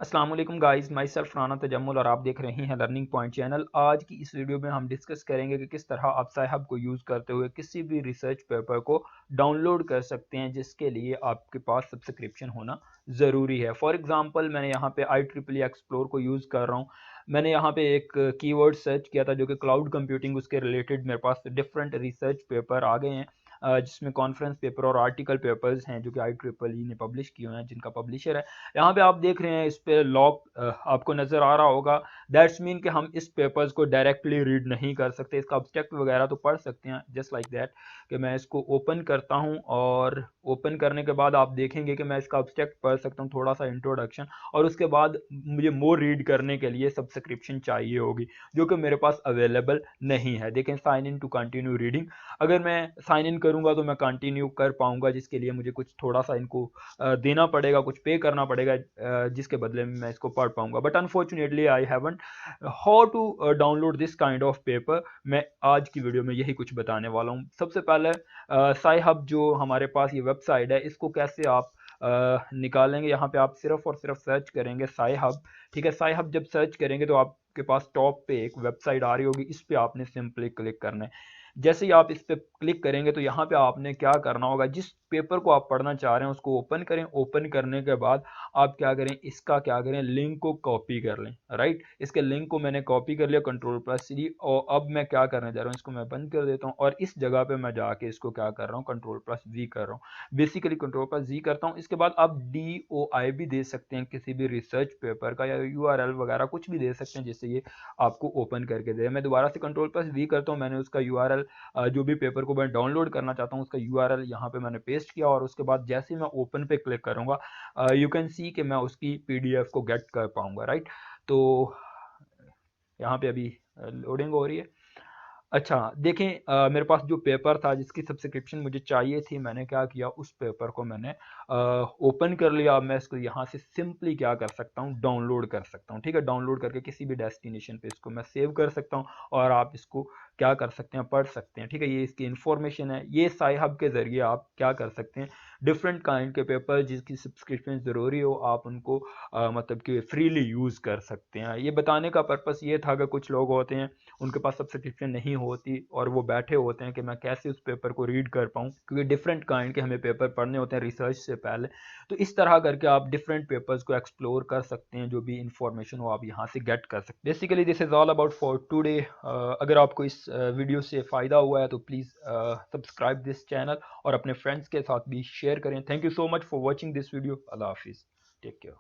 अस्सलाम वालेकुम guys, my self Rana Tajammul और आप देख रहे हैं लर्निंग पॉइंट चैनल। आज की इस वीडियो में हम डिस्कस करेंगे कि किस तरह आप साइहब को यूज़ करते हुए किसी भी रिसर्च पेपर को डाउनलोड कर सकते हैं, जिसके लिए आपके पास सब्सक्रिप्शन होना ज़रूरी है। फॉर एग्जांपल मैंने यहाँ पे IEEE एक्सप्लोर को यूज़ कर रहा हूँ। मैंने यहाँ पे एक कीवर्ड सर्च किया था जो कि क्लाउड कंप्यूटिंग, उसके रिलेटेड मेरे पास डिफरेंट रिसर्च पेपर आ गए हैं, जिसमें कॉन्फ्रेंस पेपर और आर्टिकल पेपर्स हैं जो कि IEEE ने पब्लिश किए हुए हैं, जिनका पब्लिशर है। यहाँ पे आप देख रहे हैं, इस पे लॉक आपको नज़र आ रहा होगा। दैट्स मीन कि हम इस पेपर्स को डायरेक्टली रीड नहीं कर सकते, इसका ऑब्जेक्ट वगैरह तो पढ़ सकते हैं, जस्ट लाइक दैट। कि मैं इसको ओपन करता हूँ और ओपन करने के बाद आप देखेंगे कि मैं इसका ऑब्जेक्ट पढ़ सकता हूँ, थोड़ा सा इंट्रोडक्शन, और उसके बाद मुझे मोर रीड करने के लिए सब्सक्रिप्शन चाहिए होगी, जो कि मेरे पास अवेलेबल नहीं है। देखें, sign in to continue reading. अगर मैं साइन इन करूँगा तो मैं कंटिन्यू कर पाऊँगा, जिसके लिए मुझे कुछ थोड़ा सा इनको देना पड़ेगा, कुछ पे करना पड़ेगा, जिसके बदले में मैं इसको पढ़ पाऊंगा। But unfortunately I haven't how to download this kind of paper. मैं आज की वीडियो में यही कुछ बताने वाला हूँ। सबसे पहले साइहब जो हमारे पास ये वेबसाइट है, इसको कैसे आप निकालेंगे। यहाँ पे आप सिर्फ और सिर्फ सर्च करेंगे साइहब। ठीक है, साइहब जब सर्च करेंगे तो आपके पास टॉप पे एक वेबसाइट आ रही होगी, इस पे आपने सिंपली क्लिक करना है। जैसे ही आप इस पे क्लिक करेंगे तो यहाँ पे आपने क्या करना होगा, जिस पेपर को आप पढ़ना चाह रहे हैं उसको ओपन करें। ओपन करने के बाद आप क्या करें, इसका क्या करें, लिंक को कॉपी कर लें। राइट, इसके लिंक को मैंने कॉपी कर लिया, Ctrl+C। और अब मैं क्या करने जा रहा हूँ, इसको मैं बंद कर देता हूँ और इस जगह पे मैं जाके इसको क्या कर रहा हूँ, Ctrl+V कर रहा हूँ। बेसिकली Ctrl+Z करता हूँ। इसके बाद आप DOI भी दे सकते हैं किसी भी रिसर्च पेपर का, या URL वगैरह कुछ भी दे सकते हैं जिससे ये आपको ओपन करके दे। मैं दोबारा से Ctrl+V करता हूँ। मैंने उसका URL, जो भी पेपर को मैं डाउनलोड करना चाहता हूँ उसका URL यहाँ पे मैंने पेस्ट किया, और उसके बाद जैसे ही मैं ओपन पे क्लिक करूँगा, यू कैन सी कि मैं उसकी PDF को गेट कर पाऊँगा। राइट, तो यहाँ पे अभी लोडिंग हो रही है। अच्छा, देखें, मेरे पास जो पेपर था जिसकी सब्सक्रिप्शन मुझे चाहिए थी, मैंने क्या किया, उस पेपर को मैंने ओपन कर लिया। अब मैं इसको यहाँ से सिंपली क्या कर सकता हूँ, डाउनलोड कर सकता हूँ। ठीक है, डाउनलोड करके किसी भी डेस्टिनेशन पे इसको मैं सेव कर सकता हूँ, और आप इसको क्या कर सकते हैं, पढ़ सकते हैं। ठीक है, ये इसकी इन्फॉर्मेशन है। ये साइहब के ज़रिए आप क्या कर सकते हैं, डिफरेंट काइंड के पेपर जिसकी सब्सक्रिप्शन ज़रूरी हो, आप उनको मतलब कि फ्रीली यूज़ कर सकते हैं। ये बताने का पर्पस ये था कि कुछ लोग होते हैं उनके पास सब्सक्रिप्शन नहीं होती और वो बैठे होते हैं कि मैं कैसे उस पेपर को रीड कर पाऊँ, क्योंकि डिफरेंट काइंड के हमें पेपर पढ़ने होते हैं रिसर्च से पहले। तो इस तरह करके आप डिफरेंट पेपर्स को एक्सप्लोर कर सकते हैं, जो भी इंफॉर्मेशन हो आप यहाँ से गेट कर सकते हैं। Basically this is all about for today. अगर आपको इस वीडियो से फ़ायदा हुआ है तो प्लीज़ सब्सक्राइब दिस चैनल और अपने फ्रेंड्स के साथ भी शेयर करें। Thank you so much for watching this video. अल्लाह हाफिज़, टेक केयर।